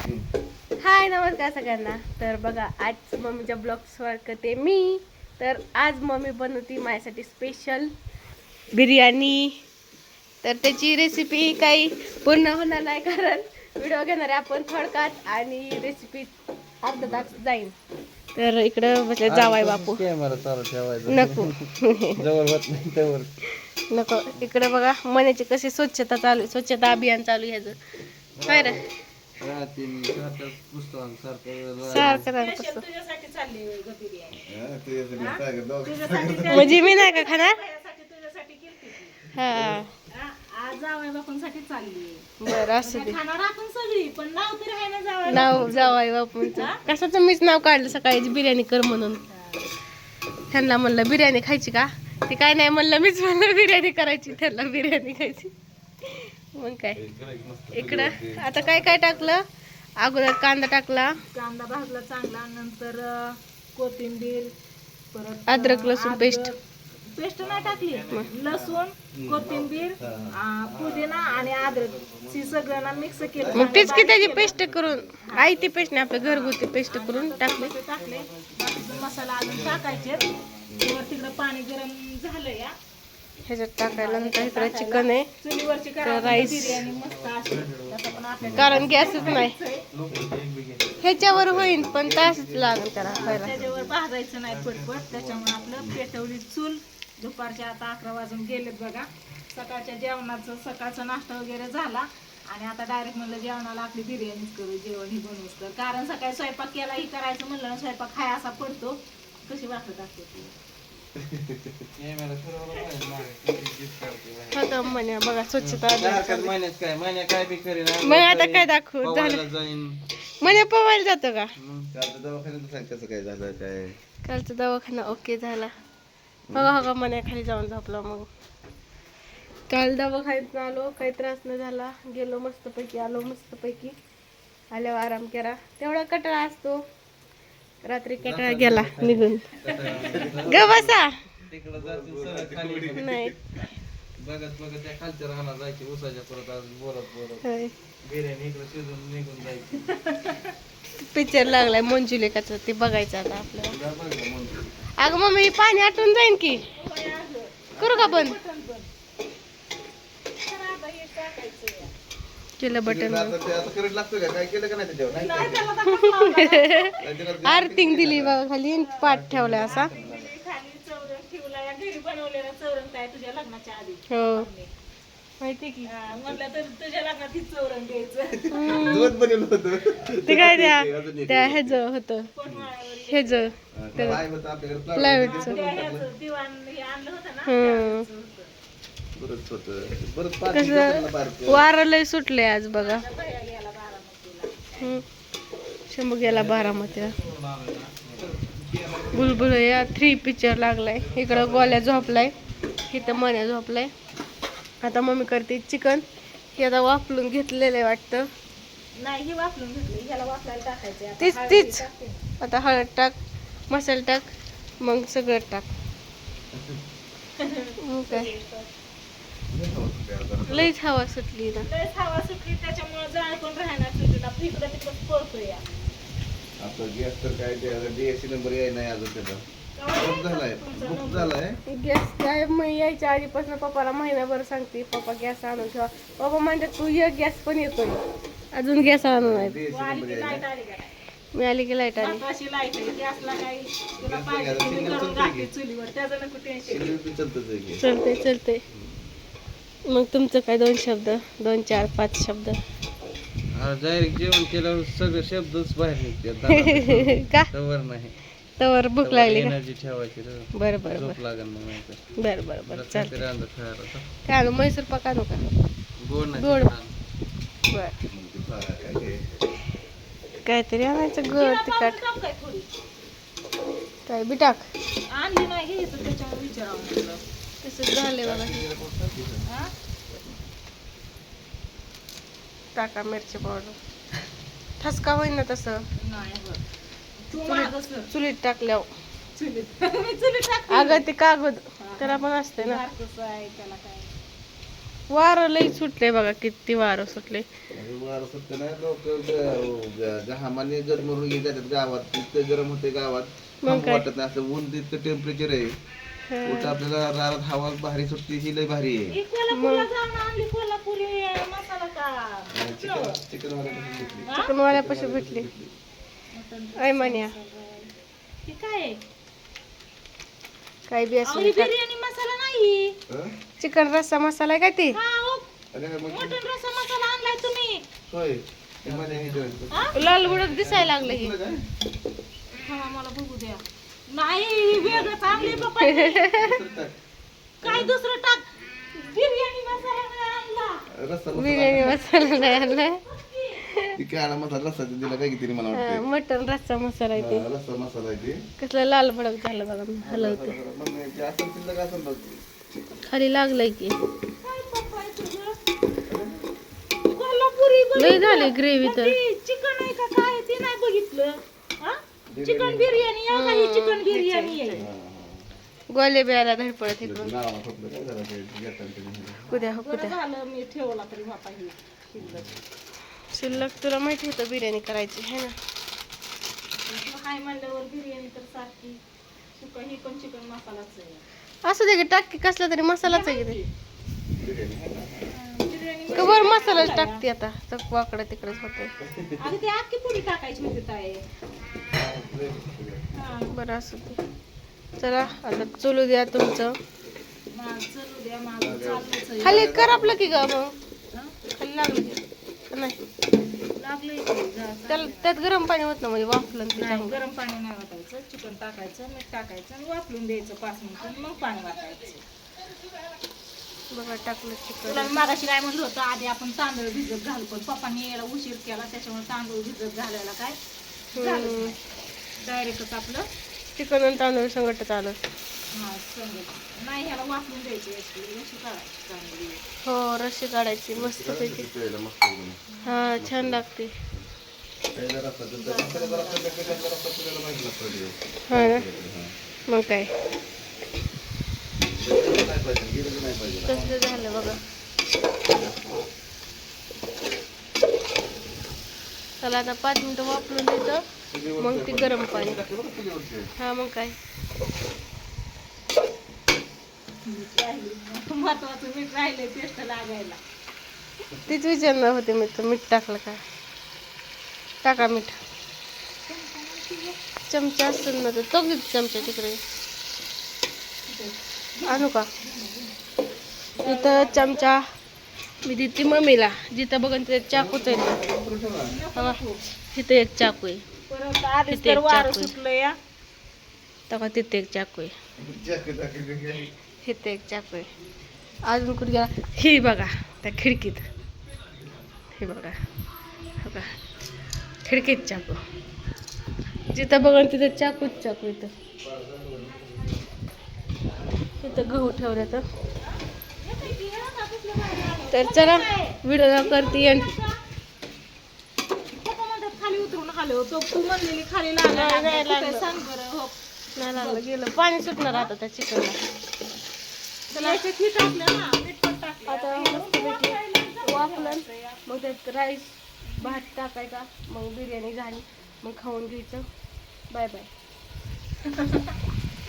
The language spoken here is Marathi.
हाय नमस्कार सगळ्यांना. तर बघा आज मम्मीच्या ब्लॉग्सवर करते मी. तर आज मम्मी बनवती माझ्यासाठी स्पेशल बिर्याणी. तर त्याची रेसिपी काही पूर्ण होणार नाही कारण व्हिडिओ घेणार आहे आपण थोडक्यात आणि रेसिपी अर्धा तास जाईल. तर इकडं बसले जावाय बापू. नको नको इकडं बघा मण्याची कशी स्वच्छता चालू, स्वच्छता अभियान चालू आहे ह्याचं काय रे म्हणजे मी नाही का खाणार. हा बरं असं नाव जावाय बापूंचं कशाचं मीच नाव काढलं सकाळी बिर्याणी कर म्हणून. त्यांना म्हणलं बिर्याणी खायची का, ते काय नाही म्हणलं, मीच म्हणलं बिर्याणी करायची, त्यांना बिर्याणी खायची. मग काय इकडं आता काय काय टाकलं. अगोदर कांदा टाकला, कांदा भाजला चांगला, नंतर कोथिंबीर, परत अद्रक लसूण पेस्ट नाही टाकली, लसूण कोथिंबीर पुदिना आणि अद्रक सगळं ना मिक्स केलं. मग तीच की त्याची पेस्ट करून आई ती पेस्ट नाही आपल्या घरगुती पेस्ट करून टाकले. मसाला अजून टाकायचे. तिकडं पाणी गरम झालं या ह्याच्यात टाकायला. नंतर इकडे चिकन आहे, चुलीवरची राईस, बिर्याणी मस्त अशी कारण गॅसच नाही ह्याच्यावर होईल पण तासच लागेल त्याला खायला. त्याच्यावर भाजायचं नाही पटपट, त्याच्यामुळे आपलं पेटवली चूल. दुपारच्या आता 11 वाजून गेलेत बघा. सकाळच्या जेवणाचं सकाळचा नाश्ता वगैरे झाला आणि आता डायरेक्ट म्हणलं जेवणाला आपली बिर्याणीच करू, जेवण ही बनवूच कर. कारण सकाळी स्वयंपाक केला ही करायचं म्हणलं ना, स्वयंपाक खाय असा पडतो. कशी वाटत असते ती बघा स्वच्छता. मग आता काय दाखवू झालं म्हणजे पवायला जातो का. कालचा दवाखाना ओके झाला. बघा बघा मण्या खाली जाऊन झोपला. मग काल दवाखान्यात आलो, काही त्रास न झाला, गेलो मस्तपैकी, आलो मस्तपैकी, आल्यावर आराम केला. तेवढा कटाळा असतो, रात्री कटाळा गेला निघून. ग बसा नाही बघत बघत त्या खालच्या राहणार जायची उसाच्या परत बोलत बोलत बिर्याणी इकडे शिजून निघून जायची. पिक्चर लागलाय मंजुलिकाचा, ते बघायचं आता आपल्याला. अगं मम्मी पाणी आटून जाईन की, करू का बंद केलं बटन. आर्थिंग दिली बघा खाली, पाठ ठेवलाय असा. हो माहिती की म्हणलं तर तुझ्या लग्नात ही चौरंग द्यायचं. ते काय त्या ह्याच होत, ह्याच प्लायवूडचं. कसं वारं लय सुटले आज बघा. शंभू गेला बारामतीला. बुलबुल या 3 पिक्चर लागलाय. इकडं गोल्या झोपलाय, इथं मण्या झोपलाय. आता मम्मी करते चिकन. हे आता वाफलून घेतलेलं आहे वाटतं. नाही ही वाफलून घेतली, ह्याला वाफलायला टाकायचं. तीच तीच आता हळद टाक, मसाला टाक, मग सगळं टाक. मग काय लईच हवा सुटली ना. लयच हवा सुटली, त्याच्यामुळे जाळ पण राहणार चुलीला. इकडं तिकडं पळतोय या. आता गॅस तर काय DSC नंबर याय नाही अजून त्याचा. बुक झालाय गॅस काय यायच्या आधीपासून पप्पाला महिनाभर सांगते, पप्पा गॅस आणून ठेवा. पप्पा म्हणतात तू ये, गॅस पण येतोय, अजून गॅस आणून नाही. लाईट आली का? मिळाली की लाईट आली. अशी लाईट आहे, गॅसला काही तुला पाहिजे ते मी करून घालते चुलीवर, त्याचं नको टेन्शन. चलते चलते. मग तुमचं काय 2 शब्द, 2 4 5 शब्द. डायरेक्ट जेवण केल्यावर सगळे शब्दच बाहेर निघतात. का तवर नाही, तवर भूक लागली का. एनर्जी ठेवायची. बरं बरं झोप लागेल मग नाही. बरं बरं बरं चालतं. खायला काय आणू, मैसूर पाक आणू का. गोड नाही गोड. बर काहीतरी आणायचं गोड तिखट. काय थोडी काय बी टाक. आणली नाही घ्यायचं, त्याच्यावर विचारावं. तसंच झाले बघा. टाका मिरची पावडर. ठसका होईल ना तसं. चुलीत टाकल्यावर. अगं ते कागद त्याला पण असते ना. वारं लई सुटले बघा, किती वारं सुटले. वारं सुटतं नाही, लोक घामाने गरमरून गेले जातात गावात, इतकं गरम होते गावात, मग थांबू काय? वाटत नाही. असं ऊन इतकं टेम्परेचर आहे. कुठं आपल्याला रानात हवा भारी सुटते, ही लय भारी आहे. ही कोल्हापूरला जाऊन आणली कोल्हापुरी मसाला का चिकन वाला चिकनवाल्यापाशी भेटली. ऐ म्हण्या ही काय आहे? काय बी अहो, असं ही बिर्याणी मसाला नाही. चिकन रस्सा मसाला आहे काय ते? हा, हो. मटण रस्सा मसाला आणलाय तुम्ही. होय हे मध्ये हे करायचं. हा? लाल बुडक दिसायला लागलं हे. तुला काय? हा, मला बघू द्या. नाही, ही वेगळंच आणली बाबा. काय दुसरं टाक. बिर्याणी मसाला नाही आणला. रस्सा बिर्याणी मसाला नाही आणलाय. ती काळा मसाला रस्सा दिला काय किती मला वाटतं. मटन रस्सा मसाला आहे ते. रस्सा मसाला आहे ते. कसला लाल भडक झालं बघा, मी हलवते. मग ते असं शिल्लक असं बघ. खाली लागलंय की. काय पप्पा आहे तुझं? कोल्हापुरी लय झाली ग्रेव्ही तर. चिकन आहे का काय आहे ते नाही बघितलं. हा? चिकन बिर्याणी आहे का? ही चिकन बिर्याणी आहे. गोले बियाला धडपडत इकडून. नावाला फक्त काय झालं ते घेताना तुम्ही. कुद्या हो बरं कुद्या. झालं मी ठेवला तरी होता ही शिल्लक. शिल्लक तुला माहिती होतं बिर्याणी करायची है ना. हाय म्हणल्यावर बिर्याणी तर सारखी सुका ही पण चिकन मसालाच आहे. असं दे की, टाक की कसला तरी मसालाच आहे की ते. बिर्याणी कवर मसालाच टाकते आता, चकवाकडे तिकडेच होते. आधी ती अख्खी पुडी टाकायची होती ताई. हा, बरं असं ते. चला आता चलू द्या तुमचं. माझं चलू द्या, माझं चाललंच आहे. खाली कर आपलं की ग मग. हा? खाली लागलं की का नाही? लागलंय की, जा, त्याला त्यात गरम पाणी होत ना, म्हणजे वाफलं ते नाही, चांगलं. गरम पाणी नाही वाटायचं. चिकन टाकायचं, मीठ टाकायचं आणि वाफलून द्यायचं 5 मिनिटं, मग पाणी वाटायचं. बघा टाकलं तुला चिकन. मी मागाशी काय म्हणलं होतं, आधी आपण तांदूळ भिजत घालू, पण पप्पांनी यायला उशीर केला त्याच्यामुळे तांदूळ भिजत घालायला काय झालंच नाही. डायरेक्टच आपलं चिकन आणि तांदूळ संगटच आलं. हा संगत नाही, ह्याला वाफलून द्यायची याची अशी काढायची चांगली. हो, रस्सी काढायची मस्त पैकी. प्यायला मस्त एकदम. हा छान लागते. प्यायला रस्सा तुमचा मसाला जरा आपल्या पेटातला रस्सा तुला माहिती लागतो. हा ना, मग काय नाही पाहिजे, गिरं नाही पाहिजे. कसं झालं बघा. चला आता 5 मिनिटं वापरून द्यायचं, मग ते गरम पाणी. हा मग काय. महत्वाचं मीठ राहिले टेस्ट लागायला. तीच विचारणार होते मी, तर मीठ टाकलं का. टाका मीठ. चमचा असेल ना तर तो किती चमचा तिकडे आणू का. इथं चमचा मी देते मम्मीला, जिथं बघन तिथे चाकूच आहे ना. बघा तिथे एक चाकू आहे, परत आधीच किती तर एक वारं चाकू आहे. सुटलं या. तेव्हा तिथे एक चाकू आहे, इथे एक चाकू आहे. अजून कुठे गेला ही बघा त्या खिडकीत. हे बघा, बघा खिडकीत चाकू. जिथं बघन तिथं चाकूच चाकू. इथं गहू ठेवलं तर चला व्हिडिओ करते आणि पप्पा म्हणतात खाली उतरून खाली होतो, तू म्हणलेली खाली नाही लागला लागलं. सांग बरं. हो, नाही लागलं, गेलं पाणी सुटणार आता त्या चिकनला. याच्यात ही टाकलं ना, मीठ पण टाकलं. आता मस्तपैकी वाफलं, मग त्यात राईस भात टाकायचा, मग बिर्याणी झाली, मग खाऊन घ्यायचं. Bye bye.